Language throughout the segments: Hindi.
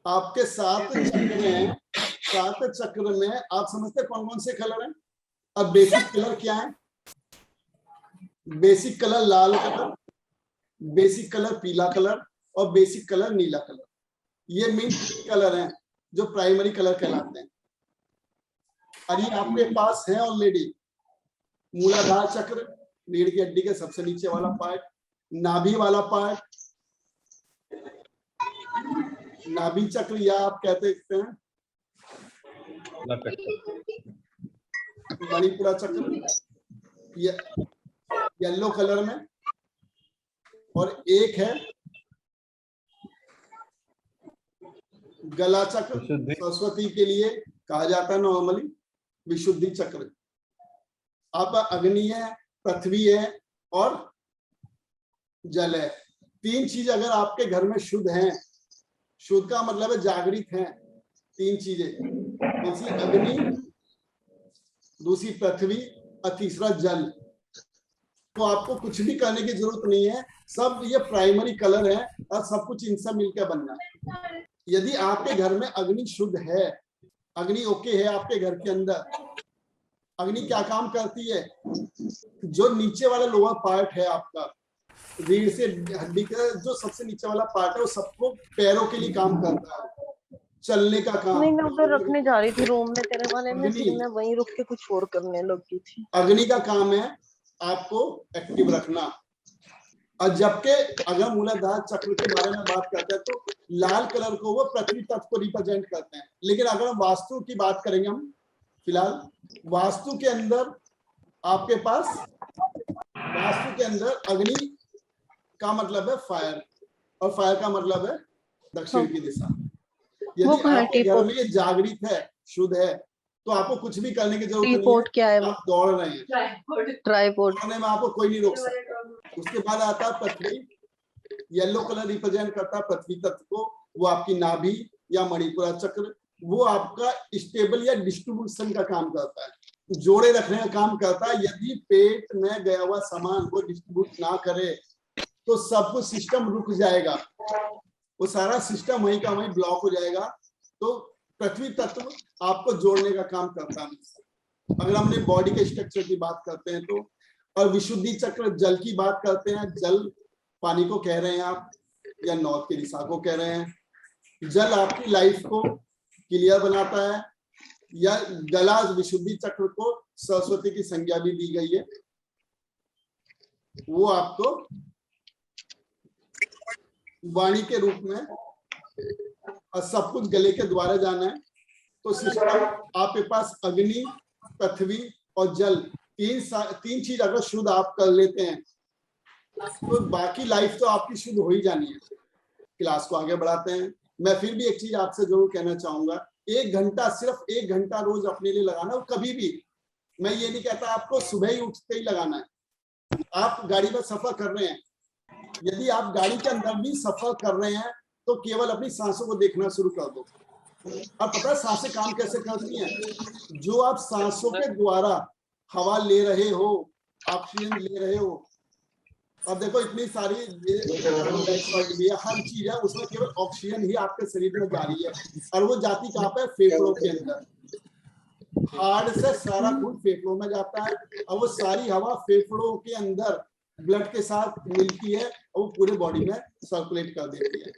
आपके 7 चक्र हैं, 7 चक्र में आप समझते हैं कौन कौन से कलर हैं? अब बेसिक कलर क्या है? बेसिक कलर लाल कलर, बेसिक कलर पीला कलर और बेसिक कलर नीला कलर। ये मेन कलर हैं जो प्राइमरी कलर कहलाते हैं। और ये आपके पास है ऑलरेडी। मूलाधार चक्र, रीढ़ की हड्डी के सबसे नीचे वाला पार्ट, नाभि वाला पार्ट, नाभि चक्र या आप कहते हैं मणिपुरा चक्र, येलो कलर में। और एक है गला चक्र, सरस्वती के लिए कहा जाता है नॉर्मली विशुद्धि चक्र। आप अग्नि है, पृथ्वी है और जल है। 3 चीज अगर आपके घर में शुद्ध हैं, शुद्ध का मतलब है जागृत हैं, 3 चीजें, दूसरी अग्नि, दूसरी पृथ्वी और तीसरा जल, तो आपको कुछ भी करने की जरूरत नहीं है। सब ये प्राइमरी कलर है और सब कुछ इनसे मिलकर बनना है। यदि आपके घर में अग्नि शुद्ध है, अग्नि ओके है आपके घर के अंदर, अग्नि क्या काम करती है? जो नीचे वाला लोअर पार्ट है आपका, रीढ़ से हड्डी का जो सबसे नीचे वाला पार्ट है, वो सबको पैरों के लिए काम करता है, चलने का काम। नहीं, मैं उधर रखने जा रही थी रूम में तेरे वाले में, फिर मैं वहीं रुक के कुछ और करने लगी थी। अग्नि का काम है आपको एक्टिव रखना। और जबकि अगर मूलाधार चक्र के बारे में बात करते हैं तो लाल कलर को वो पृथ्वी तत्व को रिप्रेजेंट करते हैं। लेकिन अगर हम वास्तु की बात करेंगे, हम फिलहाल वास्तु के अंदर आपके पास, वास्तु के अंदर अग्नि का मतलब है फायर, और फायर का मतलब है दक्षिण की दिशा। यदि आपके घर में ये जागृत है, शुद्ध है, तो आपको कुछ भी करने की जरूरत नहीं है। क्या है? आप दौड़ रहे हैं, ट्राइपॉड दौड़ने में आपको कोई नहीं रोक सकता। उसके बाद आता है पृथ्वी, येलो कलर रिप्रेजेंट करता है पृथ्वी तत्व को, वो आपकी नाभि या मणिपुरा चक्र, वो आपका स्टेबल या डिस्ट्रीब्यूशन का काम करता है, जोड़े रखने का काम करता है। यदि पेट में गया हुआ सामान वो डिस्ट्रीब्यूट ना करे तो सब कुछ सिस्टम रुक जाएगा, वो सारा सिस्टम वहीं का वहीं ब्लॉक हो जाएगा। तो पृथ्वी तत्व आपको जोड़ने का काम करता है। अगर हमने बॉडी के स्ट्रक्चर की बात करते हैं तो, और विशुद्धि चक्र जल की बात करते हैं, जल पानी को कह रहे हैं आप, या नॉर्थ की दिशा को कह रहे हैं। जल आपकी लाइफ को क्लियर बनाता है, या गला विशुद्धि चक्र को सरस्वती की संज्ञा भी दी गई है, वो आपको वाणी के रूप में, और सब कुछ गले के द्वारा जाना है। तो सिस्टम आपके पास अग्नि, पृथ्वी और जल, तीन चीज अगर शुद्ध आप कर लेते हैं तो बाकी लाइफ तो आपकी शुद्ध हो ही जानी है। क्लास को आगे बढ़ाते हैं। मैं फिर भी एक चीज आपसे जरूर कहना चाहूंगा, 1 घंटा, सिर्फ 1 घंटा रोज अपने लिए लगाना। और कभी भी, मैं ये नहीं कहता आपको सुबह ही उठते ही लगाना है। आप गाड़ी में सफर कर रहे हैं, यदि आप गाड़ी के अंदर भी सफर कर रहे हैं तो केवल अपनी सांसों को देखना शुरू कर दो। अब पता है सांसें काम कैसे करती हैं? जो आप सांसों के द्वारा हवा ले रहे हो, ऑक्सीजन ले रहे हो, अब देखो इतनी सारी हर चीज है, उसमें केवल ऑक्सीजन ही आपके शरीर में जा रही है, और वो जाती कहाँ पे? फेफड़ों के अंदर। हार्ट से सारा खून फेफड़ों में जाता है, और वो सारी हवा फेफड़ों के अंदर ब्लड के साथ मिलती है और वो पूरे बॉडी में सर्कुलेट कर देती है।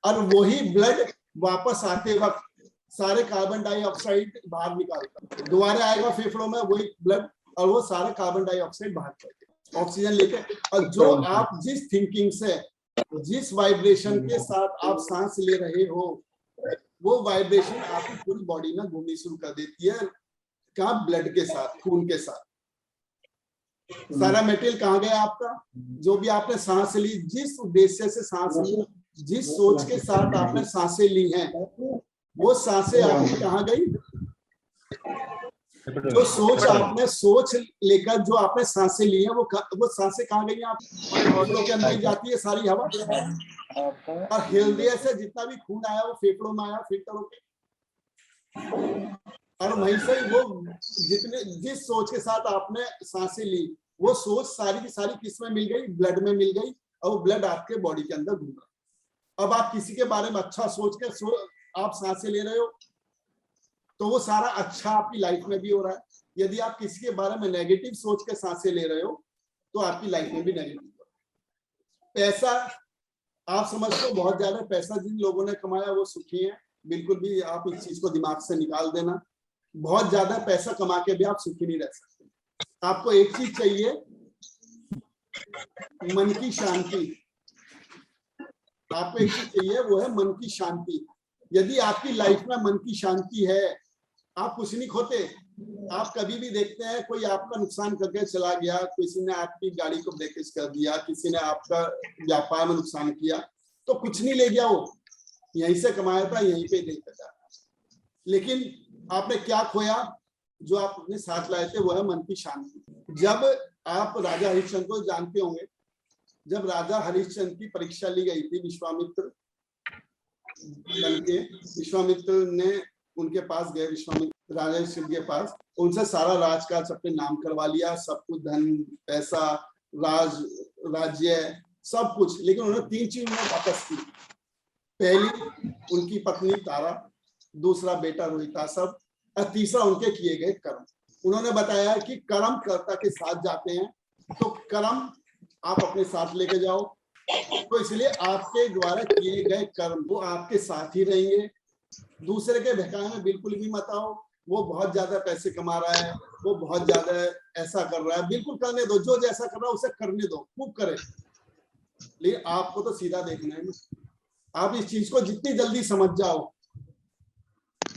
और वही ब्लड वापस आते वक्त सारे कार्बन डाइऑक्साइड बाहर निकालता है, दोबारा आएगा फेफड़ों में वही ब्लड, और वो सारे कार्बन डाइऑक्साइड बाहर करके ऑक्सीजन लेके। और जो आप जिस थिंकिंग से, जिस वाइब्रेशन के साथ आप सांस ले रहे हो, वो वाइब्रेशन आपकी पूरी बॉडी में घूमनी शुरू कर देती है। कहाँ? ब्लड के साथ, खून के साथ। सारा मटेरियल कहाँ गया आपका? जो भी आपने सांस ली, जिस उद्देश्य से सांस ली, जिस सोच के साथ आपने सांसें ली हैं, वो सांसें आपकी कहाँ गई? जो सोच आपने सोच लेकर जो आपने सांसें ली हैं, वो सांसें कहाँ गई? आप फेफड़ों के अंदर ही जाती है सारी हवा, और हृदय से जितना भी खून आया वो फेफड़ों में आया फिल्टर होके, और वहीं से वो जिस सोच के साथ आपने सांसें ली, वो सोच सारी की सारी किस में मिल गई? ब्लड में मिल गई, और वो ब्लड आपके बॉडी के अंदर घूम रहा है। अब आप किसी के बारे में अच्छा सोच के आप सांसें ले रहे हो तो वो सारा अच्छा आपकी लाइफ में भी हो रहा है। यदि आप किसी के बारे में नेगेटिव सोच के सांसें ले रहे हो तो आपकी लाइफ में भी नेगेटिव हो रहा है। पैसा आप समझते हो बहुत ज्यादा पैसा जिन लोगों ने कमाया वो सुखी है, बिल्कुल भी आप इस चीज को दिमाग से निकाल देना। बहुत ज्यादा पैसा कमा के भी आप सुखी नहीं रह सकते। आपको एक चीज चाहिए, मन की शांति। आपको एक चीज चाहिए, वो है मन की शांति। यदि आपकी लाइफ में मन की शांति है, आप कुछ नहीं खोते। आप कभी भी देखते हैं कोई आपका नुकसान करके चला गया, किसी ने आपकी गाड़ी को ब्रेकेज कर दिया, किसी ने आपका व्यापार में नुकसान किया, तो कुछ नहीं ले गया, वो यहीं से कमाया था यहीं पे लेकर जा। लेकिन आपने क्या खोया? जो आप अपने साथ लाए थे वो है मन की शांति। जब आप राजा हरिश्चंद्र को जानते होंगे, जब राजा हरिश्चंद्र की परीक्षा ली गई थी विश्वामित्र बन के, विश्वामित्र ने उनके पास गए, विश्वामित्र राजा हरिश्चंद्र के पास, उनसे सारा राजकाज अपने नाम करवा लिया, सब कुछ, धन पैसा राज्य सब कुछ। लेकिन उन्होंने 3 चीज में वापस की। पहली उनकी पत्नी तारा, दूसरा बेटा रोहितासव, और तीसरा उनके किए गए कर्म। उन्होंने बताया कि कर्म कर्ता के साथ जाते हैं, तो कर्म आप अपने साथ लेके जाओ, तो इसलिए आपके द्वारा किए गए कर्म वो आपके साथ ही रहेंगे। दूसरे के बहकावे में बिल्कुल भी मत आओ। वो बहुत ज्यादा पैसे कमा रहा है, वो बहुत ज्यादा ऐसा कर रहा है, बिल्कुल करने दो। जो जैसा कर रहा है उसे करने दो, खूब करे, लेकिन आपको तो सीधा देखना है ना। आप इस चीज को जितनी जल्दी समझ जाओ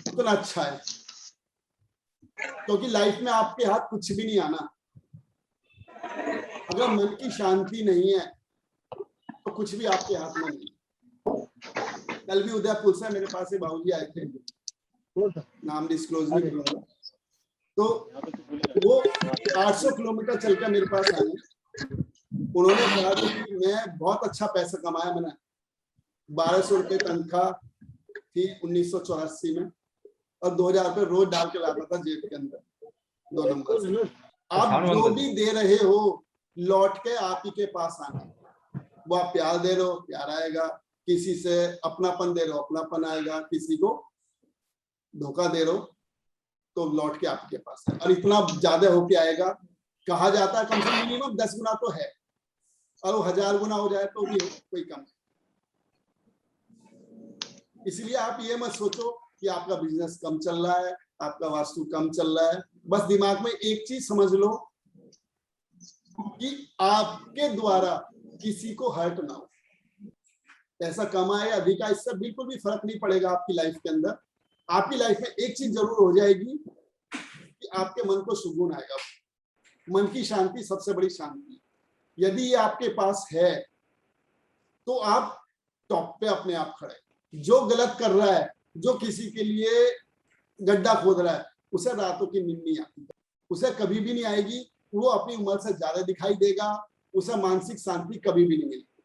उतना अच्छा है, क्योंकि लाइफ में आपके हाथ कुछ भी नहीं आना। अगर मन की शांति नहीं है तो कुछ भी आपके हाथ में नहीं। कल भी उदयपुर से मेरे पास से बाबूजी आए थे, नाम डिस्क्लोज नहीं करूंगा, तो वो 800 किलोमीटर चलकर मेरे पास आए। उन्होंने कहा कि मैं बहुत अच्छा पैसा कमाया, मैंने 1200 रुपये तनख्वाह थी 1984 में, और 2000 रुपये रोज डाल के लाता था जेब के अंदर 2 नंबर से। आप जो भी दे रहे हो लौट के आप ही के पास आना। वो आप प्यार दे रहे हो, प्यार आएगा। किसी से अपनापन दे रहे हो, अपनापन आएगा। किसी को धोखा दे रहे हो तो लौट के आपके पास है, और इतना ज्यादा होके आएगा। कहा जाता है कम से कम मिनिमम 10 गुना तो है, और वो 1000 गुना हो जाए तो भी कोई कम है। इसलिए आप ये मत सोचो कि आपका बिजनेस कम चल रहा है, आपका वास्तु कम चल रहा है। बस दिमाग में एक चीज समझ लो कि आपके द्वारा किसी को हर्ट ना हो। पैसा कमाए अधिक आए, इससे बिल्कुल भी फर्क नहीं पड़ेगा आपकी लाइफ के अंदर। आपकी लाइफ में एक चीज जरूर हो जाएगी कि आपके मन को सुकून आएगा। मन की शांति सबसे बड़ी शांति। यदि ये आपके पास है तो आप टॉप पे अपने आप खड़े। जो गलत कर रहा है, जो किसी के लिए गड्ढा खोद रहा है, उसे रातों की नींद नहीं आती, उसे कभी भी नहीं आएगी। वो अपनी उम्र से ज्यादा दिखाई देगा, उसे मानसिक शांति कभी भी नहीं मिलेगी।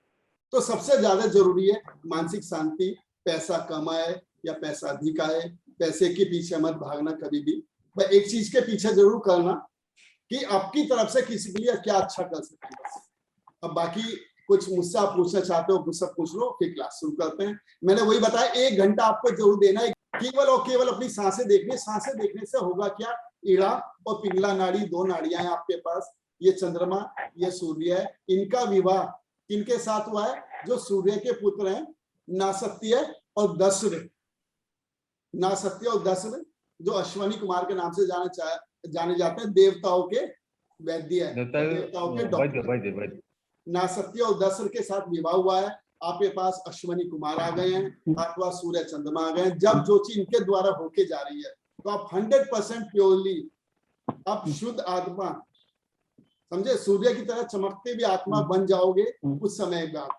तो सबसे ज्यादा जरूरी है मानसिक शांति। पैसा कम आए या पैसा अधिक आए, पैसे के पीछे मत भागना कभी भी। पर एक चीज के पीछे जरूर करना कि आपकी तरफ से किसी के लिए क्या अच्छा कर सकते। अब बाकी कुछ मुझसे आप पूछना चाहते हो सब पूछ लो, फिर क्लास शुरू करते हैं। मैंने वही बताया, 1 घंटा आपको जरूर देना है केवल और केवल अपनी सांसें देखनी। सांसें देखने से होगा क्या, ईड़ा और पिंगला नाड़ी, 2 नाड़ियां हैं आपके पास। ये चंद्रमा, ये सूर्य है। इनका विवाह किनके साथ हुआ है? जो सूर्य के पुत्र हैं, नासत्य और दस्र। नासत्य और दस्र जो अश्वनी कुमार के नाम से जाने जाते हैं, देवताओं के वैद्य है, देवताओं के डॉक्टर। नासत्य और दस्र के साथ विवाह हुआ है। आपके पास अश्वनी कुमार आ गए हैं, आपके पास सूर्य चंद्रमा आ गए हैं। जब जो चीज इनके द्वारा होके जा रही है तो आप 100% प्योरली, आप शुद्ध आत्मा, समझे, सूर्य की तरह चमकते भी आत्मा बन जाओगे कुछ समय बाद।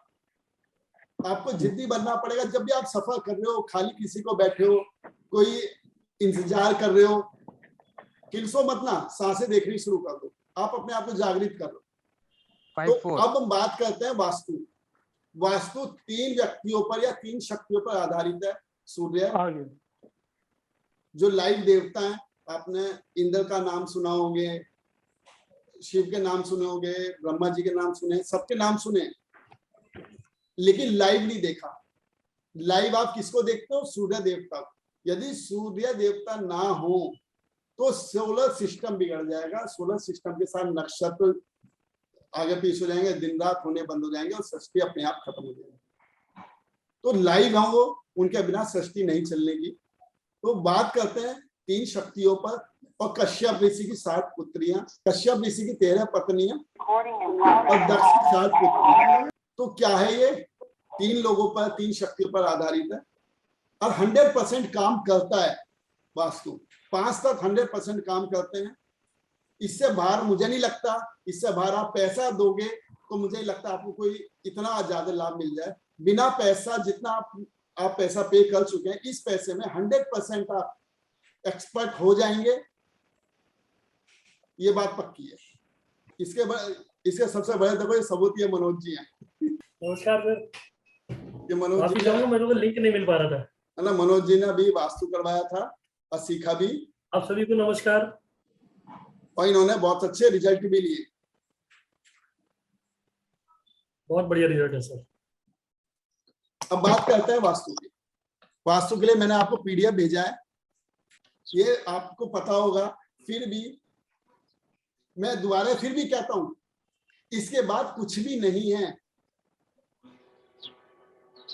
आपको जिद्दी बनना पड़ेगा। जब भी आप सफर कर रहे हो, खाली किसी को बैठे हो, कोई इंतजार कर रहे हो, किलसो मत ना, सांसें देखनी शुरू कर दो, आप अपने आप को जागृत कर लो। तो अब हम बात करते हैं वास्तु। वास्तु 3 व्यक्तियों पर या 3 शक्तियों पर आधारित है। सूर्य, जो लाइव देवता है, आपने इंद्र का नाम सुना होंगे, शिव के नाम सुने होंगे, ब्रह्मा जी के नाम सुने, सबके नाम सुने, लेकिन लाइव नहीं देखा। लाइव आप किसको देखते हो? सूर्य देवता को। यदि सूर्य देवता ना हो तो सोलर सिस्टम बिगड़ जाएगा। सोलर सिस्टम के साथ नक्षत्र आगे पीछे हो जाएंगे, दिन रात होने बंद हो जाएंगे और सृष्टि अपने आप खत्म हो जाएगी। तो लाइव हम वो, उनके बिना सृष्टि नहीं चलने की। तो बात करते हैं 3 शक्तियों पर और कश्यप ऋषि की 7 पुत्रियां, कश्यप ऋषि की 13 पत्नियां और दक्ष की 7 पुत्रियां। तो क्या है ये? 3 लोगों पर, 3 शक्तियों पर आधारित है और 100% काम करता है वास्तु। 5 तक 100% काम करते हैं। इससे बाहर मुझे नहीं लगता, इससे बाहर आप पैसा दोगे तो मुझे नहीं लगता आपको कोई इतना ज्यादा लाभ मिल जाए। बिना पैसा, जितना आप पैसा पे कर चुके हैं, इस पैसे में 100% आप एक्सपर्ट हो जाएंगे, ये बात पक्की है। इसके सबसे बड़े देखो ये सबूत ये मनोज जी हैं। नमस्कार सर। ये मनोज जी, मेरे को लिंक नहीं मिल पा रहा था है ना। मनोज जी ने अभी वास्तु करवाया था और सीखा भी। आप सभी को नमस्कार। और इन्होंने बहुत अच्छे रिजल्ट भी लिए। बहुत बढ़िया रिजल्ट है सर। अब बात करते हैं वास्तु की। वास्तु के लिए मैंने आपको पीडीएफ भेजा है, ये आपको पता होगा। फिर भी मैं दोबारा फिर भी कहता हूं, इसके बाद कुछ भी नहीं है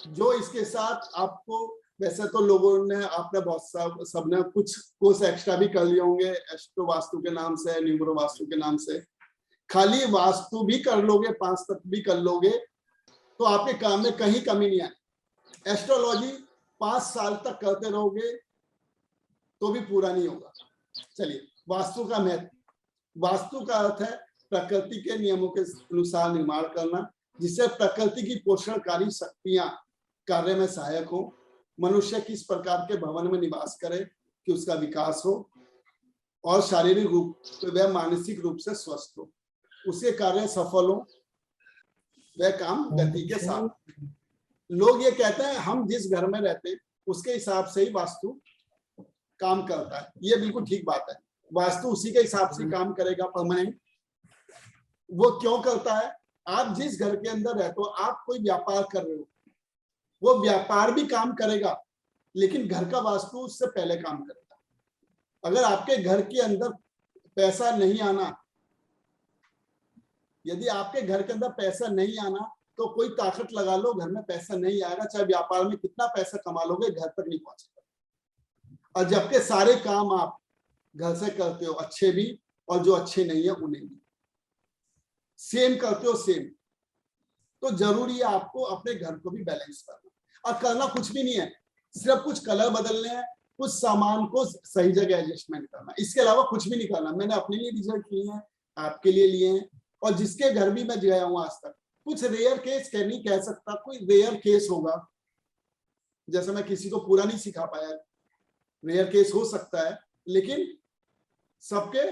जो इसके साथ आपको। वैसे तो लोगों ने, आपने बहुत सबने कुछ कोर्स एक्स्ट्रा भी कर लिए होंगे एस्ट्रो वास्तु के नाम से, न्यूमरो वास्तु के नाम से। खाली वास्तु भी कर लोगे, 5 तत्व भी कर लोगे तो आपके काम में कहीं कमी नहीं आए। एस्ट्रोलॉजी 5 साल तक करते रहोगे तो भी पूरा नहीं होगा। चलिए, वास्तु का महत्व। वास्तु का अर्थ है प्रकृति के नियमों के अनुसार निर्माण करना, जिससे प्रकृति की पोषणकारी शक्तियां कार्य में सहायक हो। मनुष्य किस प्रकार के भवन में निवास करे कि उसका विकास हो और शारीरिक रूप व मानसिक रूप से स्वस्थ हो, उसके कार्य सफल हो, वह काम गति के साथ। लोग ये कहते हैं हम जिस घर में रहते हैं उसके हिसाब से ही वास्तु काम करता है। ये बिल्कुल ठीक बात है। वास्तु उसी के हिसाब से काम करेगा परमानेंट। वो क्यों करता है? आप जिस घर के अंदर रहते हो, आप कोई व्यापार कर रहे हो, वो व्यापार भी काम करेगा, लेकिन घर का वास्तु उससे पहले काम करेगा। अगर आपके घर के अंदर पैसा नहीं आना, यदि आपके घर के अंदर पैसा नहीं आना तो कोई ताकत लगा लो, घर में पैसा नहीं आएगा। चाहे व्यापार में कितना पैसा कमा लोगे, घर तक नहीं पहुंचेगा। और जबकि सारे काम आप घर से करते हो, अच्छे भी और जो अच्छे नहीं है उन्हें भी सेम करते हो, सेम। तो जरूरी है आपको अपने घर को भी बैलेंस करना। और करना कुछ भी नहीं है, सिर्फ कुछ कलर बदलने हैं, कुछ सामान को सही जगह एडजस्टमेंट करना, इसके अलावा कुछ भी नहीं करना। मैंने अपने लिए रिजल्ट लिए हैं, आपके लिए लिए हैं, और जिसके घर भी मैं गया हूं आज तक, कुछ रेयर केस नहीं कह सकता, कोई रेयर केस होगा, जैसे मैं किसी को पूरा नहीं सिखा पाया, रेयर केस हो सकता है, लेकिन सबके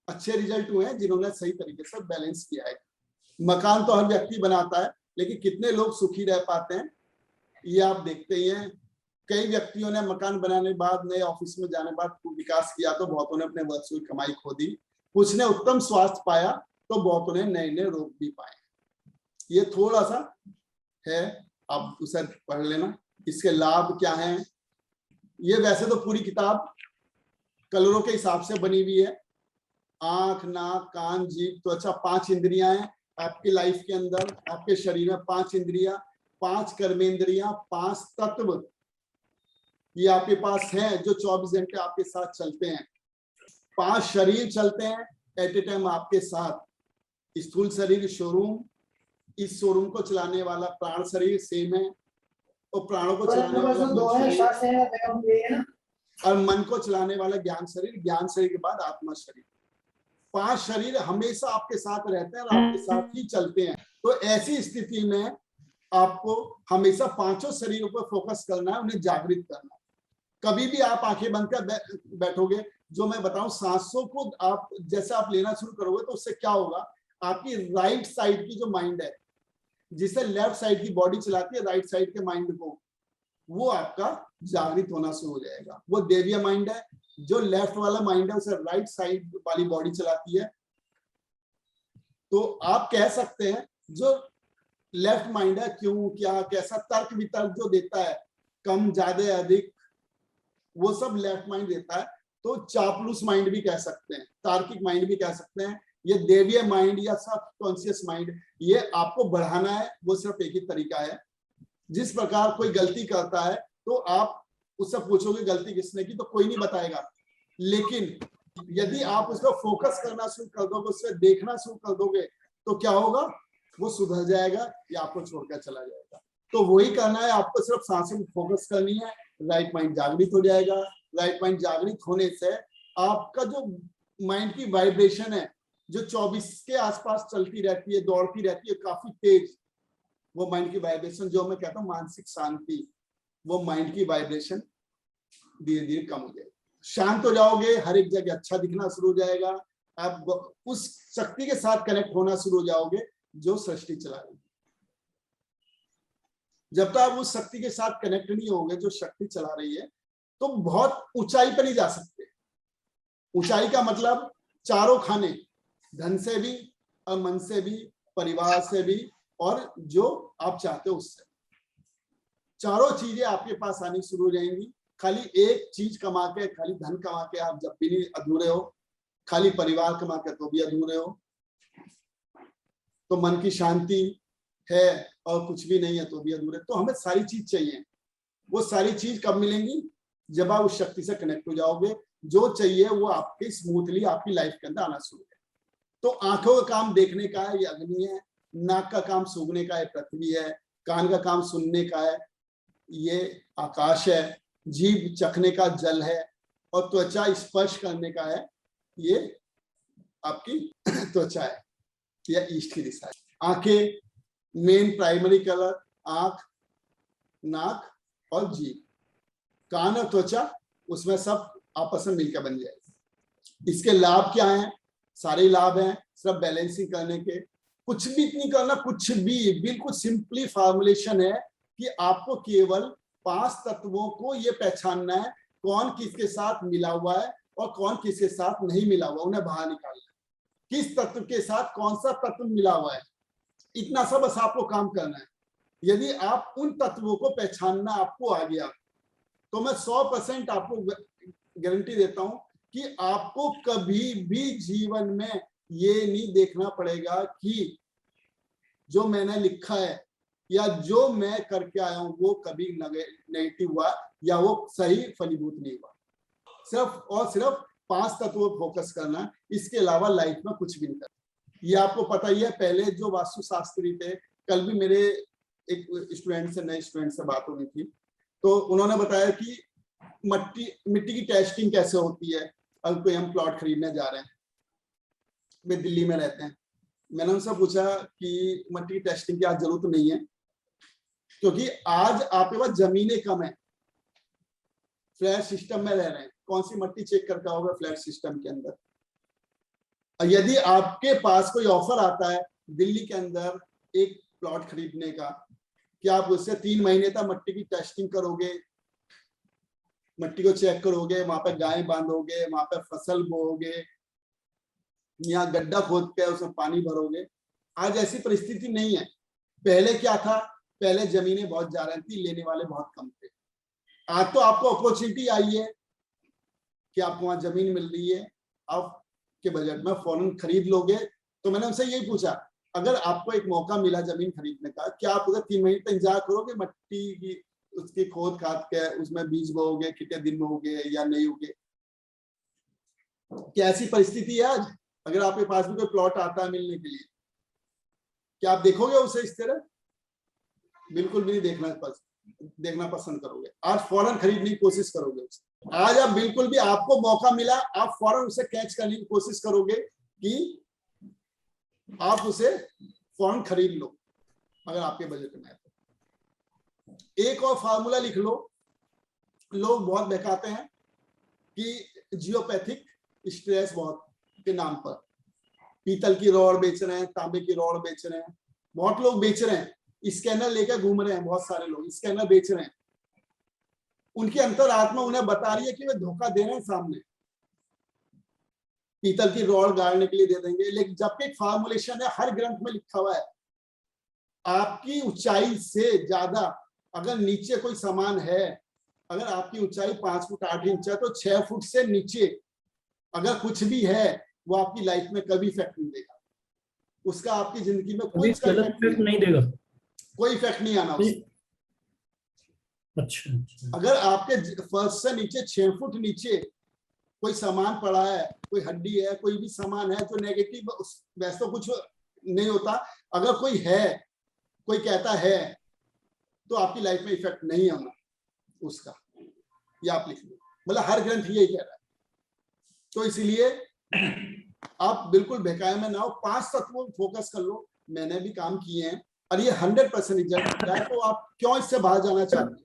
अच्छे रिजल्ट हुए हैं जिन्होंने सही तरीके से बैलेंस किया है। मकान तो हर व्यक्ति बनाता है, लेकिन कितने लोग सुखी रह पाते हैं ये आप देखते ही हैं। कई व्यक्तियों ने मकान बनाने के बाद, नए ऑफिस में जाने के बाद विकास किया तो बहुतों ने अपने वर्षों की कमाई खो दी। कुछ ने उत्तम स्वास्थ्य पाया तो बहुतों ने नए नए रोग भी पाए। ये थोड़ा सा है, आप उसे पढ़ लेना, इसके लाभ क्या हैं। ये वैसे तो पूरी किताब कलरों के हिसाब से बनी हुई है। आंख, नाक, कान, जीभ, त्वचा, 5 इंद्रियां हैं आपकी लाइफ के अंदर। आपके शरीर में 5 इंद्रियां, 5 कर्मेंद्रियां, 5 तत्व ये आपके पास हैं जो 24 घंटे आपके साथ चलते हैं। 5 शरीर चलते हैं एट ए टाइम आपके साथ। स्थूल शरीर शोरूम, इस शोरूम को चलाने वाला प्राण शरीर सेम है, और प्राणों को चलाने वाला और मन को चलाने वाला ज्ञान शरीर, ज्ञान शरीर के बाद आत्मा शरीर। 5 शरीर हमेशा आपके साथ रहते हैं और आपके साथ ही चलते हैं। तो ऐसी स्थिति में आपको हमेशा 5 शरीरों पर फोकस करना है, उन्हें जागृत करना है। कभी भी आप आंखें बंद कर बैठोगे, जो मैं बताऊं, सांसों को आप जैसे आप लेना शुरू करोगे तो उससे क्या होगा, आपकी राइट साइड की जो माइंड है, जिसे लेफ्ट साइड की बॉडी चलाती है, राइट साइड के माइंड को, वो आपका जागृत होना शुरू हो जाएगा। वो देवीय माइंड है। जो लेफ्ट वाला माइंड है उसे राइट साइड वाली बॉडी चलाती है। तो आप कह सकते हैं जो लेफ्ट माइंड है, क्यों, क्या, कैसा, तर्क वितर्क जो देता है, कम, ज्यादा, अधिक, वो सब लेफ्ट माइंड देता है। तो चापलूस माइंड भी कह सकते हैं, तार्किक माइंड भी कह सकते हैं। ये देवीय माइंड या सब कॉन्शियस माइंड, ये आपको बढ़ाना है, वो सिर्फ एक ही तरीका है। जिस प्रकार कोई गलती करता है तो आप उससे पूछोगे गलती किसने की, तो कोई नहीं बताएगा। लेकिन यदि आप उस पर फोकस करना शुरू कर दोगे, उससे देखना शुरू कर दोगे, तो क्या होगा, वो सुधर जाएगा या आपको छोड़कर चला जाएगा। तो वही करना है, आपको सिर्फ सांसों में फोकस करनी है, राइट माइंड जागृत हो जाएगा। राइट माइंड जागृत होने से आपका जो माइंड की वाइब्रेशन है, जो 24 के आसपास चलती रहती है, दौड़ती रहती है काफी तेज, वो माइंड की वाइब्रेशन, जो मैं कहता हूँ मानसिक शांति, वो माइंड की वाइब्रेशन धीरे धीरे कम हो जाएगी। शांत हो जाओगे, हर एक जगह अच्छा दिखना शुरू हो जाएगा। आप उस शक्ति के साथ कनेक्ट होना शुरू हो जाओगे जो सृष्टि चला रही है। जब तक आप उस शक्ति के साथ कनेक्ट नहीं होगे जो शक्ति चला रही है, तो बहुत ऊंचाई पर नहीं जा सकते। ऊंचाई का मतलब चारों खाने, धन से भी और मन से भी, परिवार से भी, और जो आप चाहते हो उससे, चारों चीजें आपके पास आनी शुरू हो जाएंगी। खाली एक चीज कमा के, खाली धन कमा के आप जब भी नहीं अधूरे हो, खाली परिवार कमा के तो भी अधूरे हो। तो मन की शांति है और कुछ भी नहीं है तो भी अधूरे। तो हमें सारी चीज चाहिए। वो सारी चीज कब मिलेंगी, जब आप उस शक्ति से कनेक्ट हो जाओगे। जो चाहिए वो आपके स्मूथली आपकी लाइफ के अंदर आना शुरू है। तो आंखों का काम देखने का है, ये अग्नि है। नाक का काम सूंघने का है, पृथ्वी है। कान का काम सुनने का है, ये आकाश है। जीभ चखने का जल है, और त्वचा स्पर्श करने का है, ये आपकी त्वचा है, यह ईस्ट की दिशा है। आंखें, मेन प्राइमरी कलर, आंख, नाक और जीभ। कान और त्वचा, उसमें सब आपस में मिलकर बन जाएगी। इसके लाभ क्या हैं? सारे लाभ हैं, सिर्फ बैलेंसिंग करने के। कुछ भी नहीं करना, कुछ भी, बिल्कुल सिंपली फॉर्मुलेशन है कि आपको केवल 5 तत्वों को ये पहचानना है, कौन किसके साथ मिला हुआ है और कौन किसके साथ नहीं मिला हुआ, उन्हें बाहर निकालना है। किस तत्व के साथ कौन सा तत्व मिला हुआ है, इतना सब बस आपको काम करना है। यदि आप उन तत्वों को पहचानना आपको आ गया, तो मैं 100% आपको गारंटी देता हूं कि आपको कभी भी जीवन में ये नहीं देखना पड़ेगा कि जो मैंने लिखा है या जो मैं करके आया हूं वो कभी नेगेटिव हुआ या वो सही फलीभूत नहीं हुआ। सिर्फ और सिर्फ 5 तत्वों पर फोकस करना, इसके अलावा लाइफ में कुछ भी नहीं करना। ये आपको पता ही है। पहले जो वास्तुशास्त्री थे, कल भी मेरे एक स्टूडेंट से, नए स्टूडेंट से बात होनी थी, तो उन्होंने बताया कि मिट्टी की टेस्टिंग कैसे होती है। अब कोई हम प्लॉट खरीदने जा रहे हैं, वे दिल्ली में रहते हैं, मैंने उनसे पूछा कि मिट्टी की टेस्टिंग की आज जरूरत नहीं है, क्योंकि आज आपके पास जमीनें कम है, फ्लैट सिस्टम में रह रहे हैं, कौन सी मिट्टी चेक करके आओगे फ्लैट सिस्टम के अंदर। यदि आपके पास कोई ऑफर आता है दिल्ली के अंदर एक प्लॉट खरीदने का, कि आप उससे 3 महीने तक मिट्टी की टेस्टिंग करोगे, मिट्टी को चेक करोगे, वहां पे गाय बांधोगे, वहां पे फसल बोओगे, यहाँ गड्ढा खोद के उसमें पानी भरोगे। आज ऐसी परिस्थिति नहीं है। पहले क्या था, पहले जमीनें बहुत जा रही थी, लेने वाले बहुत कम थे। आज तो आपको अपॉर्चुनिटी आई है कि आपको वहां जमीन मिल रही है, आपके बजट में फौरन खरीद लोगे। तो मैंने उनसे यही पूछा, अगर आपको एक मौका मिला जमीन खरीदने का, क्या आप उधर 3 महीने तक इंतजार करोगे, मिट्टी की उसकी खोद खाद के उसमें बीज बोओगे, कितने दिन में होगे या नहीं होगे? क्या ऐसी परिस्थिति है आज? अगर आपके पास भी कोई प्लॉट आता है मिलने के लिए, क्या आप देखोगे उसे इस तरह? बिल्कुल भी नहीं देखना पसंद करोगे। आज फौरन खरीदने की कोशिश करोगे उसे। आज आप बिल्कुल भी, आपको मौका मिला, आप फौरन उसे कैच करने की कोशिश करोगे कि आप उसे फौरन खरीद लो, अगर आपके बजट में है तो। एक और फार्मूला लिख लो, लोग बहुत बहकाते हैं कि जियोपैथिक स्ट्रेस बहुत के नाम पर पीतल की रॉड बेच रहे हैं, तांबे की रॉड बेच रहे हैं, बहुत लोग बेच रहे हैं, स्कैनर लेकर घूम रहे हैं, बहुत सारे लोग स्कैनर बेच रहे हैं। उनकी अंतरात्मा उन्हें बता रही है कि वे धोखा दे रहे हैं सामने। पीतल की रॉड गाड़ने के लिए दे देंगे, लेकिन जबकि एक फार्मूलेशन है, हर ग्रंथ में लिखा हुआ है, आपकी ऊंचाई से ज्यादा अगर नीचे कोई सामान है, अगर आपकी ऊंचाई 5 फुट 8 इंच है, तो 6 फुट से नीचे अगर कुछ भी है वो आपकी लाइफ में कभी इफेक्ट नहीं देगा, उसका आपकी जिंदगी में कोई कभी गलत इफेक्ट नहीं देगा, कोई इफेक्ट नहीं आना उसका। अच्छा, अगर आपके फर्श से नीचे 6 फुट नीचे कोई सामान पड़ा है, कोई हड्डी है, कोई भी सामान है जो नेगेटिव, वैसे तो कुछ नहीं होता, अगर कोई है, कोई कहता है, तो आपकी लाइफ में इफेक्ट नहीं आना उसका, ये आप लिख लो। मतलब हर ग्रंथ यही कह रहा है। तो इसलिए आप बिल्कुल बहकाए में ना हो, 5 तत्वों पर फोकस कर लो। मैंने भी काम किए हैं और ये 100% रिजल्ट मिला है, तो आप क्यों इससे बाहर जाना चाहते हैं?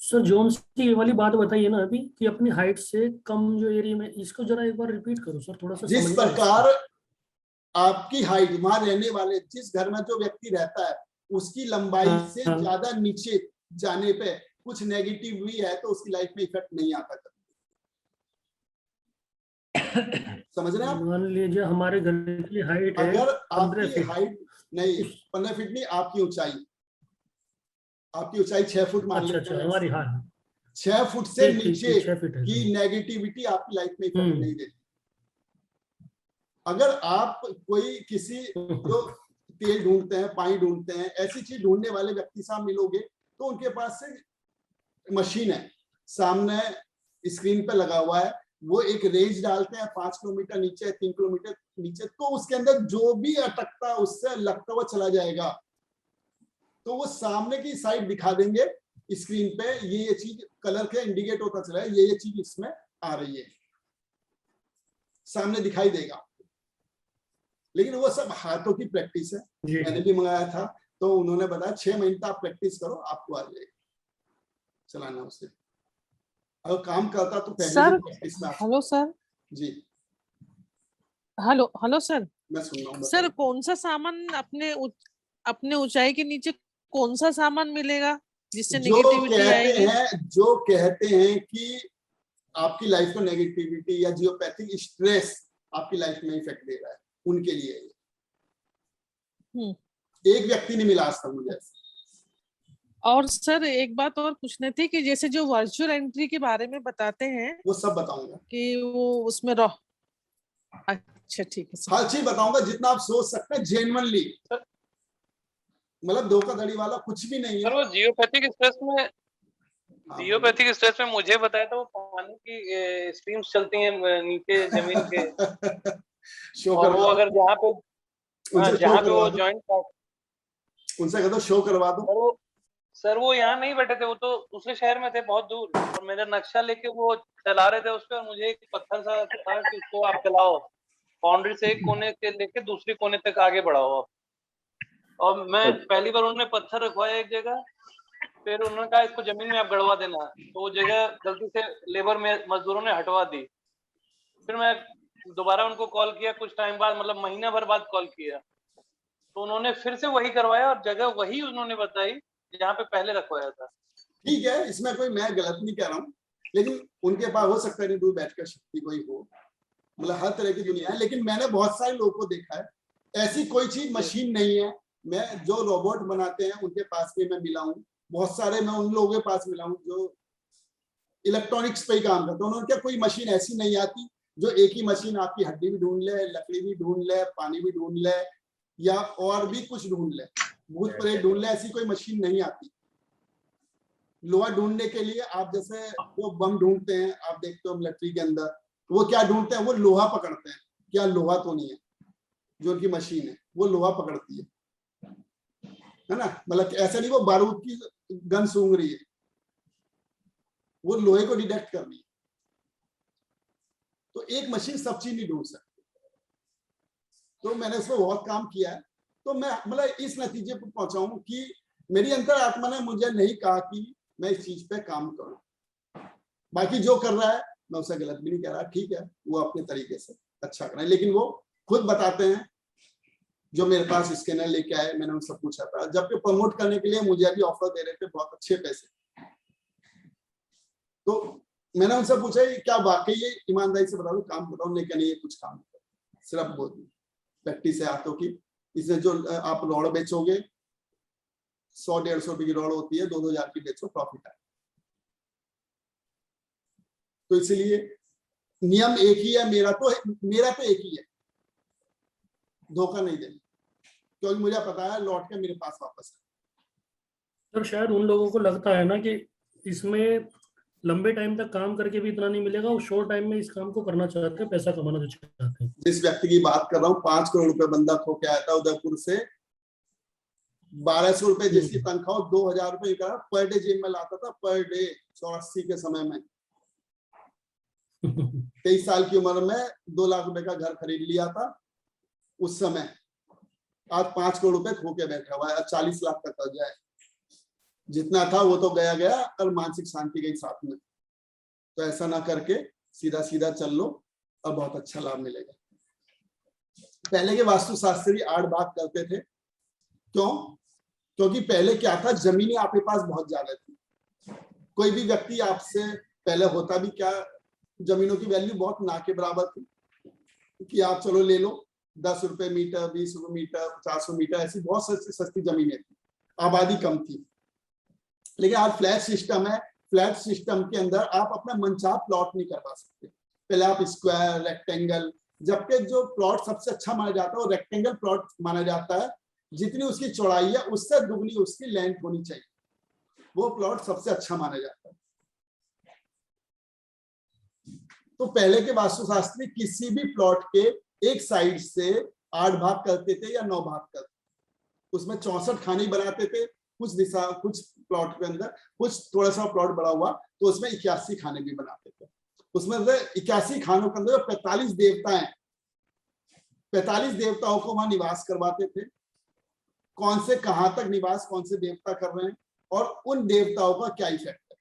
सर जोन सी ये वाली बात बताइए ना अभी कि अपनी हाइट से कम जो एरिया में, इसको जरा एक बार रिपीट करो सर, थोड़ा सा जिस समझ में आया। प्रकार आपकी हाइट, वहां रहने वाले जिस घर में जो व्यक्ति रहता है उसकी लंबाई से ज्यादा नीचे जाने पे कुछ नेगेटिव भी है तो उसकी लाइफ में इफेक्ट नहीं आता। समझ रहे हैं आप? मान लीजिए हमारे घर की हाइट है अगर 15 आपकी फीट, हाइट नहीं 15 फीट नहीं, आपकी ऊंचाई 6 फुट मान अच्छा लीजिए, हमारी, हाँ 6 फुट से ठीक, नीचे 6 फीट है की नेगेटिविटी आपकी लाइफ में इफेक्ट नहीं देती। अगर आप कोई किसी जो तेल ढूंढते हैं, पानी ढूंढते हैं, ऐसी चीज ढूंढने वाले व्यक्ति से आप मिलोगे तो उनके पास से मशीन है, सामने स्क्रीन पे लगा हुआ है, वो एक रेंज डालते हैं 5 किलोमीटर नीचे, 3 किलोमीटर नीचे, तो उसके अंदर जो भी अटकता उससे लगता हुआ चला जाएगा, तो वो सामने की साइड दिखा देंगे स्क्रीन पे, ये चीज कलर के इंडिकेट होता चला है, ये चीज इसमें आ रही है, सामने दिखाई देगा। लेकिन वो सब हाथों की प्रैक्टिस है। मैंने भी मंगाया था तो उन्होंने बताया 6 महीने आप प्रैक्टिस करो, आपको आ जाएगा चलाना उसे। अगर काम करता तो पहले सर, प्रैक्टिस में। हेलो सर जी, हेलो सर, मैं सुन रहा हूँ। सर कौन सा सामान अपने ऊंचाई के नीचे कौन सा सामान मिलेगा जिससे नेगेटिविटी आएगी? जो कहते हैं कि आपकी लाइफ में नेगेटिविटी या जियोपैथिक स्ट्रेस आपकी लाइफ में इफेक्ट दे रहा है, उनके लिए एक व्यक्ति नहीं मिला आज तक मुझे। और सर एक बात और पूछनी थी कि जैसे जो वर्चुअल एंट्री के बारे में बताते हैं, वो सब बताऊंगा कि वो उसमें रहो। अच्छा ठीक है सर, हर चीज बताऊंगा जितना आप सोच सकते हैं, जेन्युइनली, मतलब धोखाधड़ी वाला कुछ भी नहीं है। वो जियोपैथिक स्ट्रेस में मुझे बताया था, वो पानी की स्ट्रीम्स चलती हैं नीचे जमीन के और वो अगर जहाँ पे वो जॉइंट, उनसे कह दो शो करवा दो। सर वो यहाँ नहीं बैठे थे, वो तो दूसरे शहर में थे बहुत दूर, और मेरा नक्शा लेके वो चला रहे थे उस पर, और मुझे एक पत्थर सा था कि उसको आप चलाओ, बाउंड्री से एक कोने से लेके दूसरी कोने तक आगे बढ़ाओ। और मैं पहली बार उन्होंने पत्थर रखवाया एक जगह, फिर उन्होंने कहा इसको जमीन में आप गड़वा देना, तो वो जगह गलती से लेबर में मजदूरों ने हटवा दी। फिर मैं दोबारा उनको कॉल किया कुछ टाइम बाद, मतलब महीना भर बाद कॉल किया, तो उन्होंने फिर से वही करवाया और जगह वही उन्होंने बताई जहाँ पे पहले रखवाया था। ठीक है, इसमें कोई मैं गलत नहीं कह रहा हूँ, लेकिन उनके पास हो सकता है नहीं दूर बैठकर शक्ति कोई हो, मतलब हर तरह की दुनिया है। लेकिन मैंने बहुत सारे लोगों को देखा है, ऐसी कोई चीज मशीन नहीं है। मैं जो रोबोट बनाते हैं उनके पास भी मैं मिला हूँ, बहुत सारे मैं उन लोगों के पास मिला हूँ जो इलेक्ट्रॉनिक्स पे ही काम करते हैं। उन्होंने क्या कोई मशीन ऐसी नहीं आती जो एक ही मशीन आपकी हड्डी भी ढूंढ ले, लकड़ी भी ढूंढ ले, पानी भी ढूंढ ले, या और भी कुछ ढूंढ ले, भूत प्रेत ढूंढ ले, ऐसी कोई मशीन नहीं आती। लोहा ढूंढने के लिए आप जैसे वो बम ढूंढते हैं, आप देखते हो मिलिट्री के अंदर, वो क्या ढूंढते हैं, वो लोहा पकड़ते हैं, क्या लोहा तो नहीं है, जो उनकी मशीन है वो लोहा पकड़ती है ना, मतलब ऐसा नहीं वो बारूद की गन सूंघ रही है, वो लोहे को डिटेक्ट कर रही है। तो एक मशीन सब चीज नहीं ढूंढ सकती। तो मैंने इसमें बहुत काम किया है, तो मैं मतलब इस नतीजे पर पहुंचा हूं कि मेरी अंतर आत्मा ने मुझे नहीं कहा कि मैं इस चीज पे काम करूं। बाकी जो कर रहा है मैं उसे गलत भी नहीं कह रहा, ठीक है, वो अपने तरीके से अच्छा कर रहा है, लेकिन वो खुद बताते हैं। जो मेरे पास स्कैनर लेके आए, मैंने उनसे पूछा था, जबकि प्रमोट करने के लिए मुझे अभी ऑफर दे रहे थे बहुत अच्छे पैसे, तो मैंने उनसे पूछा क्या वाकई ये ईमानदारी से बता दो काम बताओ, नहीं क्या नहीं कुछ काम सिर्फ बोल प्रैक्टिस है हाथों की, इसमें जो आप रॉड बेचोगे 100-150 रुपए की रॉड होती है, 2-2000 की बेचो, प्रॉफिट है। तो इसलिए नियम एक ही है, मेरा तो एक ही है, धोखा नहीं देना, क्योंकि मुझे पता है लौट के मेरे पास वापस है। सर शायद उन लोगों को लगता है ना कि इसमें लंबे टाइम तक काम करके भी इतना नहीं मिलेगा, वो शॉर्ट टाइम में इस काम को करना चाहते हैं, पैसा कमाना जो चाहते हैं। जिस व्यक्ति की बात कर रहा हूँ 5 करोड़ रुपए बंदा खो के आया था उदयपुर से, 1200 रुपए जिसकी तनख्वाह, 2000 रुपए का पर डे जेब में लाता था, पर डे 84 के समय में। 23 साल की उम्र में 2 लाख रुपए का घर खरीद लिया था उस समय। आज 5 करोड़ रुपए खो के बैठा हुआ है, 40 लाख का कर्जा है। जितना था वो तो गया गया, और मानसिक शांति गई साथ में। तो ऐसा ना करके सीधा सीधा चल लो और बहुत अच्छा लाभ मिलेगा। पहले के वास्तुशास्त्री 8 भाग करते थे, क्यों? क्योंकि पहले क्या था, जमीनें आपके पास बहुत ज्यादा थी। कोई भी व्यक्ति आपसे पहले होता भी क्या, जमीनों की वैल्यू बहुत ना के बराबर थी कि आप चलो ले लो, 10 रुपए मीटर, 20 रुपए मीटर, 50 मीटर, ऐसी बहुत सस्ती सस्ती जमीनें थी, आबादी कम थी। लेकिन आज फ्लैट सिस्टम है, फ्लैट सिस्टम के अंदर आप अपना मनचाहा प्लॉट नहीं करवा सकते। पहले आप स्क्वायर, रेक्टेंगल, जबकि जो प्लॉट सबसे अच्छा माना जाता है वो रेक्टेंगल प्लॉट माना जाता है। जितनी उसकी चौड़ाई है उससे दुगनी उसकी लेंथ होनी चाहिए, वो प्लॉट सबसे अच्छा माना जाता है। तो पहले के वास्तुशास्त्री किसी भी प्लॉट के एक साइड से 8 भाग करते थे या 9 भाग करते, उसमें 64 खाने बनाते थे। कुछ दिशा, कुछ प्लॉट के अंदर कुछ थोड़ा सा प्लॉट बड़ा हुआ तो उसमें 81 खाने भी बनाते थे। उसमें से 81 खानों के अंदर 45 देवता हैं, 45 देवताओं को वहां निवास करवाते थे। कौन से कहां तक निवास कौन से देवता कर रहे हैं और उन देवताओं का क्या इफेक्ट है।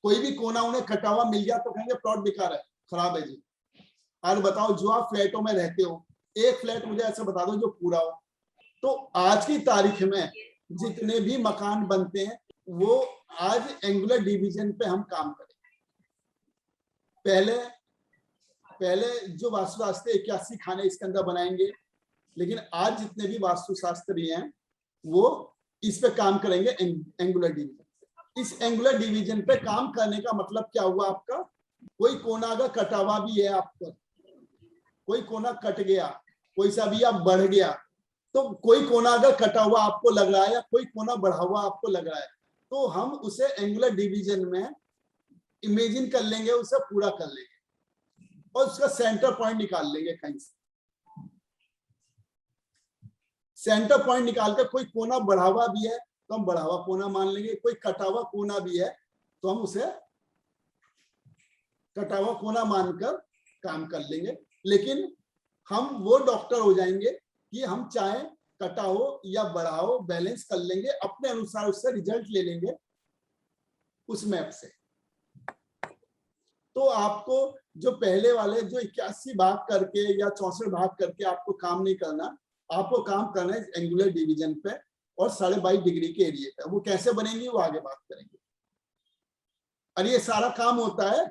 कोई भी कोना उन्हें कटा हुआ मिल गया तो कहेंगे प्लॉट बेकार है, खराब है जी। और बताओ, जो आप फ्लैटों में रहते हो, एक फ्लैट मुझे ऐसा बता दो जो पूरा हो। तो आज की तारीख में जितने भी मकान बनते हैं वो आज एंगुलर डिवीजन पे हम काम करें। पहले जो वास्तुशास्त्री 81 खाने इसके अंदर बनाएंगे, लेकिन आज जितने भी वास्तुशास्त्री हैं वो इस पे काम करेंगे, एंगुलर डिवीजन। इस एंगुलर डिवीजन पे काम करने का मतलब क्या हुआ आपका, कोई कोना अगर कटा हुआ भी है आपका, कोई कोना कट गया, कोई सा भी आप बढ़ गया, तो कोई कोना अगर कटा हुआ आपको लग रहा है या कोई कोना बढ़ा हुआ आपको लग रहा है, तो हम उसे एंगुलर डिवीजन में इमेजिन कर लेंगे, उसे पूरा कर लेंगे और उसका सेंटर पॉइंट निकाल लेंगे। कहीं से सेंटर पॉइंट निकाल कर कोई कोना बढ़ा हुआ भी है तो हम बढ़ा हुआ कोना मान लेंगे, कोई कटा हुआ कोना भी है तो हम उसे कटा हुआ कोना मानकर काम कर लेंगे। लेकिन हम वो डॉक्टर हो जाएंगे कि हम चाहे कटा हो या बढ़ाओ बैलेंस कर लेंगे, अपने अनुसार उससे रिजल्ट ले लेंगे उस मैप से। तो आपको जो पहले वाले जो 81 भाग करके या 64 भाग करके आपको काम नहीं करना, आपको काम करना है एंगुलर डिवीजन पे और 22.5 डिग्री के एरिया पे। वो कैसे बनेंगी वो आगे बात करेंगे। और ये सारा काम होता है,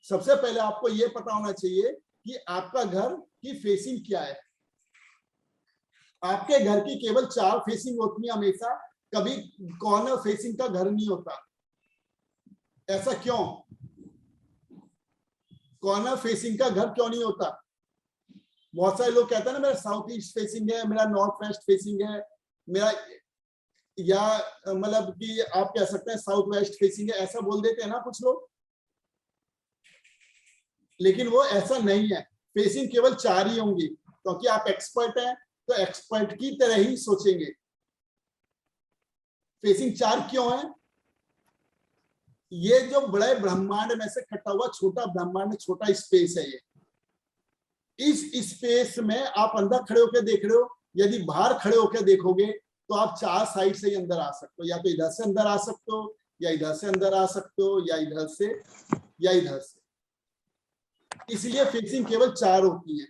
सबसे पहले आपको ये पता होना चाहिए कि आपका घर की फेसिंग क्या है। आपके घर की केवल 4 फेसिंग होती है हमेशा, कभी कॉर्नर फेसिंग का घर नहीं होता। ऐसा क्यों? कॉर्नर फेसिंग का घर क्यों नहीं होता? बहुत सारे लोग कहते हैं ना मेरा साउथ ईस्ट फेसिंग है, मेरा नॉर्थ वेस्ट फेसिंग है, मेरा, या मतलब कि आप कह सकते हैं साउथ वेस्ट फेसिंग है, ऐसा बोल देते हैं ना कुछ लोग। लेकिन वो ऐसा नहीं है, फेसिंग केवल 4 ही होंगी, क्योंकि आप एक्सपर्ट हैं तो एक्सपर्ट की तरह ही सोचेंगे। फेसिंग 4 क्यों है? ये जो बड़े ब्रह्मांड में से कटा हुआ छोटा ब्रह्मांड, छोटा स्पेस है ये। इस स्पेस में आप अंदर खड़े होकर देख रहे हो, यदि बाहर खड़े होकर देखोगे तो आप 4 साइड से ही अंदर आ सकते हो, या तो इधर से अंदर आ सकते हो, या इधर से अंदर आ सकते हो, या इधर से, या इधर से। इसलिए फेसिंग केवल 4 होती है।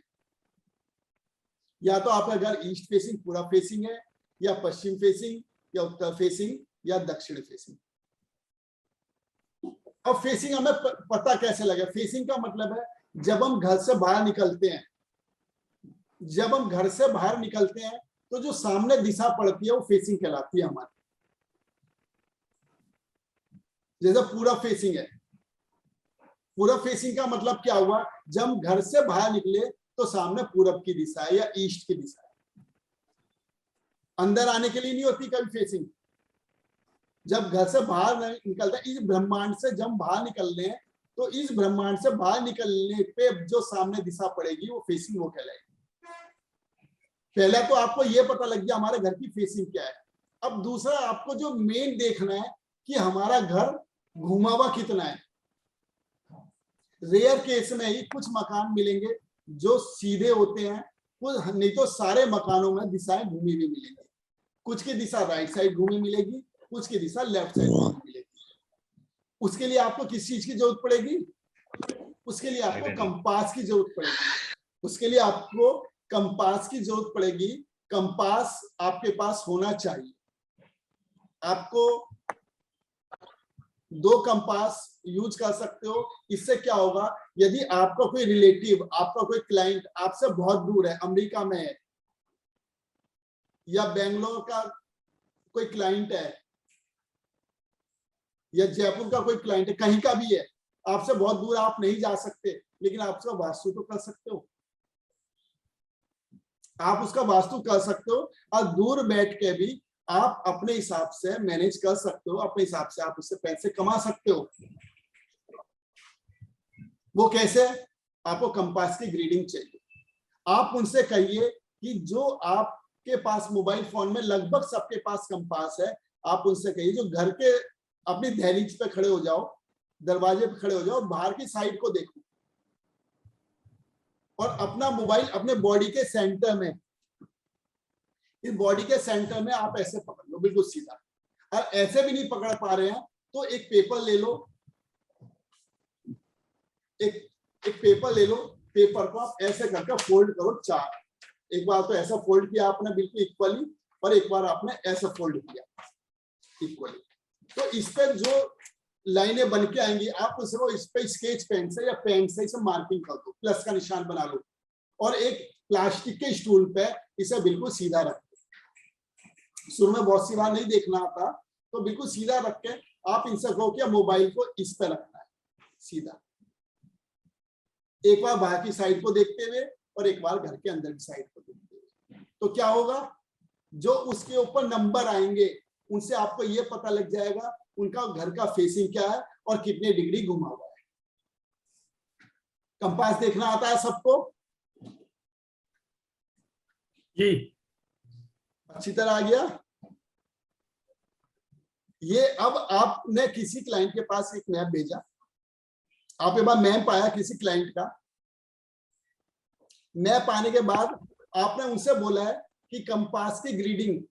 या तो आपका घर ईस्ट फेसिंग पूरा फेसिंग है, या पश्चिम फेसिंग, या उत्तर फेसिंग, या दक्षिण फेसिंग। अब फेसिंग हमें पता कैसे लगे? फेसिंग का मतलब है जब हम घर से बाहर निकलते हैं जब हम घर से बाहर निकलते हैं तो जो सामने दिशा पड़ती है वो फेसिंग कहलाती है हमारी। जैसे पूरब फेसिंग है, पूरब फेसिंग का मतलब क्या हुआ, जब हम घर से बाहर निकले तो सामने पूरब की दिशा है या ईस्ट की दिशा है। अंदर आने के लिए नहीं होती कभी फेसिंग। जब घर से बाहर निकलता है, इस ब्रह्मांड से जब बाहर निकल रहे हैं तो इस ब्रह्मांड से बाहर निकलने पे जो सामने दिशा पड़ेगी वो फेसिंग वो कहलाएगी। पहला तो आपको ये पता लग गया हमारे घर की फेसिंग क्या है। अब दूसरा आपको जो मेन देखना है कि हमारा घर घुमा हुआ कितना है। रेयर केस में ही कुछ मकान मिलेंगे जो सीधे होते हैं, कुछ नहीं तो सारे मकानों में दिशाएं घूमी हुई मिलेंगी। कुछ की दिशा राइट साइड घूमी मिलेगी, कुछ की दिशा लेफ्ट साइड घूमी मिलेगी। उसके लिए आपको किस चीज की जरूरत पड़ेगी, उसके लिए आपको कंपास की जरूरत पड़ेगी। उसके लिए आपको कंपास की जरूरत पड़ेगी। कंपास आपके पास होना चाहिए। आपको 2 कंपास यूज कर सकते हो। इससे क्या होगा, यदि आपका कोई रिलेटिव, आपका कोई क्लाइंट आपसे बहुत दूर है, अमेरिका में है या बेंगलोर का कोई क्लाइंट है या जयपुर का कोई क्लाइंट है, कहीं का भी है, आपसे बहुत दूर आप नहीं जा सकते, लेकिन आप उसका वास्तु तो कर सकते हो। आप उसका वास्तु कर सकते हो और दूर बैठ के भी आप अपने हिसाब से मैनेज कर सकते हो। अपने हिसाब से आप उससे पैसे कमा सकते हो। वो कैसे, आपको कंपास की ग्रीडिंग चाहिए। आप उनसे कहिए कि जो आपके पास मोबाइल फोन में लगभग सबके पास कंपास है, आप उनसे कहिए जो घर के अपनी दहलीज पे खड़े हो जाओ, दरवाजे पे खड़े हो जाओ, बाहर की साइड को देखो और अपना मोबाइल अपने बॉडी के सेंटर में, इस बॉडी के सेंटर में आप ऐसे पकड़ लो बिल्कुल सीधा। और ऐसे भी नहीं पकड़ पा रहे हैं तो एक पेपर ले लो, एक पेपर ले लो। पेपर को आप ऐसे करके फोल्ड करो 4। एक बार तो ऐसा फोल्ड किया आपने बिल्कुल इक्वली, और एक बार आपने ऐसा फोल्ड किया इक्वली। तो इस पे जो लाइनें बन के आएंगी आप उसको इस पे स्केच पेन से या पेन से इसे मार्किंग कर दो, प्लस का निशान बना लो और एक प्लास्टिक के स्टूल पे इसे बिल्कुल सीधा रख दो। शुरू में बहुत सी बार नहीं देखना आता तो बिल्कुल सीधा रख के आप इनसे कहो कि मोबाइल को इस पे रखना है सीधा, एक बार बाहर की साइड को देखते हुए और एक बार घर के अंदर की साइड को देखते हुए। तो क्या होगा, जो उसके ऊपर नंबर आएंगे उनसे आपको ये पता लग जाएगा उनका घर का फेसिंग क्या है और कितने डिग्री घुमा हुआ है। कंपास देखना आता है सबको जी, अच्छी तरह आ गया ये। अब आपने किसी क्लाइंट के पास एक मैप भेजा, आपके पास मैप आया किसी क्लाइंट का। मैप आने के बाद आपने उनसे बोला है कि कंपास की ग्रीडिंग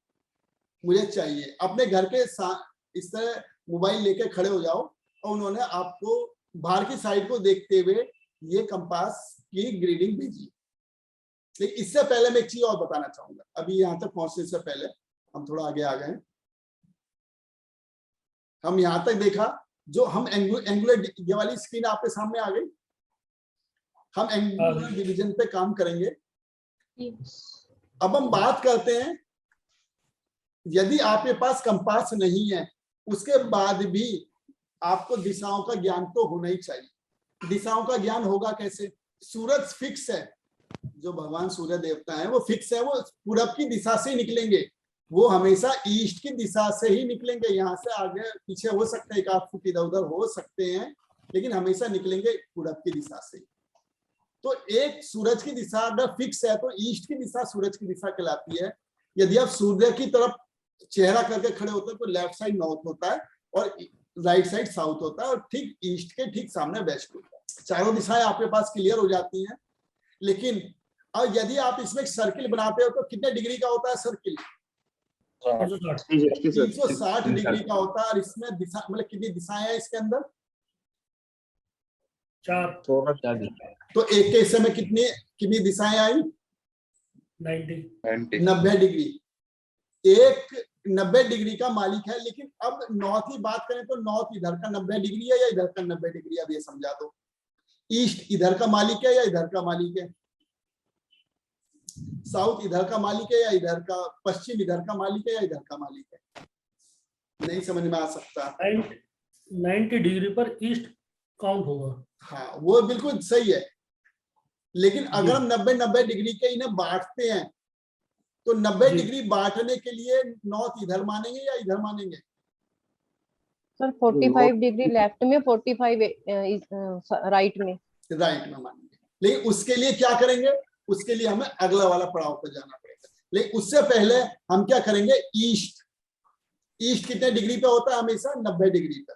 मुझे चाहिए। अपने घर के इस तरह मोबाइल लेके खड़े हो जाओ और उन्होंने आपको बाहर की साइड को देखते हुए ये कंपास की ग्रीडिंग भेजी। लेकिन इससे पहले मैं एक चीज और बताना चाहूंगा। अभी यहां तक पहुंचने से पहले हम थोड़ा आगे आ गए। हम यहां तक देखा, जो हम एंगुलर ये वाली स्क्रीन आपके सामने आ गई। हम एंगुलर डिवीजन पे काम करेंगे। अब हम बात करते हैं, यदि आपके पास कंपास नहीं है उसके बाद भी आपको दिशाओं का ज्ञान तो होना ही चाहिए। दिशाओं का ज्ञान होगा कैसे, सूरज फिक्स है, जो भगवान सूर्य देवता है वो फिक्स है, वो पूरब की दिशा से ही निकलेंगे, वो हमेशा ईस्ट की दिशा से ही निकलेंगे। यहाँ से आगे पीछे हो सकते हैं, 1 फुट इधर उधर हो सकते हैं, लेकिन हमेशा निकलेंगे पूरब की दिशा से। तो एक सूरज की दिशा अगर फिक्स है तो ईस्ट की दिशा सूरज की दिशा कहलाती है। यदि आप सूर्य की तरफ चेहरा करके खड़े होते हैं तो लेफ्ट साइड नॉर्थ होता है और राइट साइड साउथ होता है, और ठीक ईस्ट के ठीक सामने वेस्ट होता है। चारों दिशाएं आपके पास क्लियर हो जाती हैं। लेकिन और यदि आप इसमें सर्किल बनाते हो तो कितने डिग्री का होता है सर्किल, 360 डिग्री का होता है। और इसमें दिशा मतलब कितनी दिशाएं हैं इसके अंदर, 4। तो एक के हिस्से में कितनी दिशाएं आई, 90 डिग्री। एक 90 डिग्री का मालिक है। लेकिन अब नॉर्थ की बात करें तो नॉर्थ इधर का 90 डिग्री है या इधर का 90 डिग्री, अब ये समझा दो। ईस्ट इधर का मालिक है या इधर का मालिक है, साउथ इधर का मालिक है या इधर का, पश्चिम इधर का मालिक है या इधर का मालिक है, नहीं समझ में आ सकता। 90 डिग्री पर ईस्ट काउंट होगा। हाँ वो बिल्कुल सही है, लेकिन अगर हम 90-90 डिग्री के इन्हें बांटते हैं तो 90 डिग्री बांटने के लिए नॉर्थ इधर मानेंगे या इधर मानेंगे? सर 45 डिग्री लेफ्ट में, 45 राइट में। राइट में मानेंगे, लेकिन उसके लिए क्या करेंगे, उसके लिए हमें अगला वाला पड़ाव पर जाना पड़ेगा। लेकिन उससे पहले हम क्या करेंगे, ईस्ट, ईस्ट कितने डिग्री पे होता है हमेशा? 90 डिग्री पे,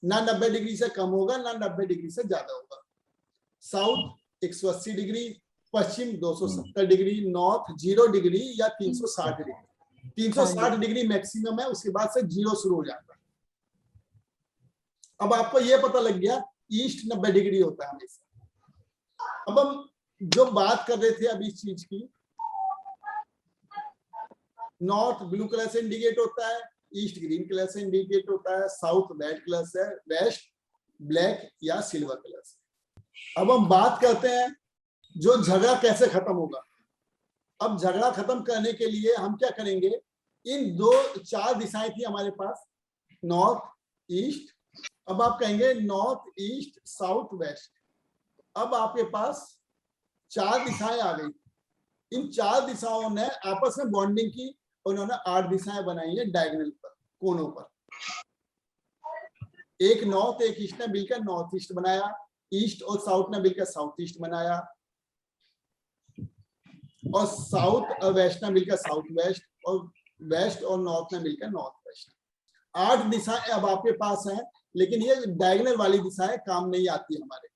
ना 90 डिग्री से कम होगा ना 90 डिग्री से ज्यादा होगा। साउथ 180 डिग्री, पश्चिम 270 डिग्री, नॉर्थ 0 डिग्री या 360 डिग्री। 360 डिग्री मैक्सिमम है, उसके बाद से 0 शुरू हो जाता है। अब आपको यह पता लग गया ईस्ट 90 डिग्री होता है हमेशा। अब हम जो बात कर रहे थे अभी इस चीज की, नॉर्थ ब्लू कलर से इंडिकेट होता है, ईस्ट ग्रीन कलर से इंडिकेट होता है, साउथ रेड कलर से, वेस्ट ब्लैक या सिल्वर कलर से। अब हम बात करते हैं जो झगड़ा कैसे खत्म होगा। अब झगड़ा खत्म करने के लिए हम क्या करेंगे, इन 4 दिशाएं थी हमारे पास, नॉर्थ ईस्ट, अब आप कहेंगे नॉर्थ ईस्ट साउथ वेस्ट। अब आपके पास 4 दिशाएं आ गई, इन 4 दिशाओं ने आपस में बॉन्डिंग की, उन्होंने 8 दिशाएं बनाई है डायगोनल पर, कोनों पर। एक नॉर्थ एक ईस्ट ने मिलकर नॉर्थ ईस्ट बनाया, ईस्ट और साउथ ने मिलकर साउथ ईस्ट बनाया, और साउथ और वेस्ट ने मिलकर साउथ वेस्ट, और वेस्ट और नॉर्थ ने मिलकर नॉर्थ वेस्ट। 8 दिशाएं अब आपके पास हैं, लेकिन ये डायगोनल वाली दिशाएं काम नहीं आती हमारे।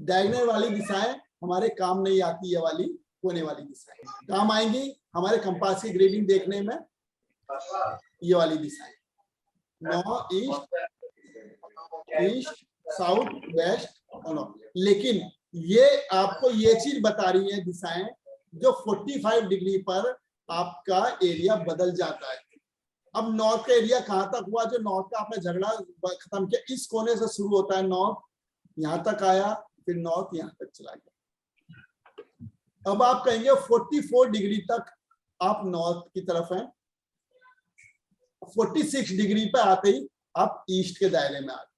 डायगोनल वाली दिशाएं हमारे काम नहीं आती, ये वाली कोने वाली दिशाएं काम आएंगी हमारे कंपास की ग्रेडिंग देखने में। ये वाली दिशाएं north east, east south west और नॉर्थ। लेकिन ये आपको ये चीज बता रही है दिशाएं, जो 45 डिग्री पर आपका एरिया बदल जाता है। अब नॉर्थ का एरिया कहां तक हुआ, जो नॉर्थ का आपने झगड़ा खत्म किया, इस कोने से शुरू होता है नॉर्थ, यहां तक आया, फिर नॉर्थ यहां तक चला गया। अब आप कहेंगे 44 डिग्री तक आप नॉर्थ की तरफ हैं, 46 डिग्री पे आते ही आप ईस्ट के दायरे में आ गए।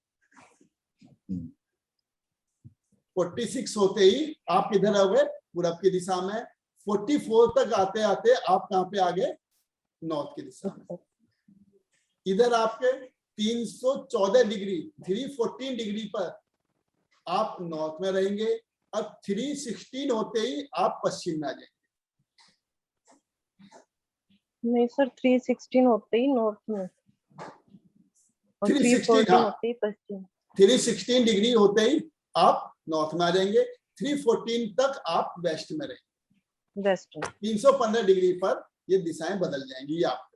46 होते ही आप किधर हो गए, पूरब की दिशा में। 44 तक आते आते आप कहां पे आ गए, नॉर्थ की दिशा में। इधर आपके 314 डिग्री, 314 डिग्री पर आप नॉर्थ में रहेंगे। अब 316 होते ही आप पश्चिम में आ जाएंगे। नहीं सर, 316 होते ही नॉर्थ में, और 314 होते ही पश्चिम। 316 डिग्री होते ही आप नॉर्थ में आ जाएंगे, 314 तक आप वेस्ट में रहेंगे। वेस्ट में 315 डिग्री पर ये दिशाएं बदल जाएंगी। ये आप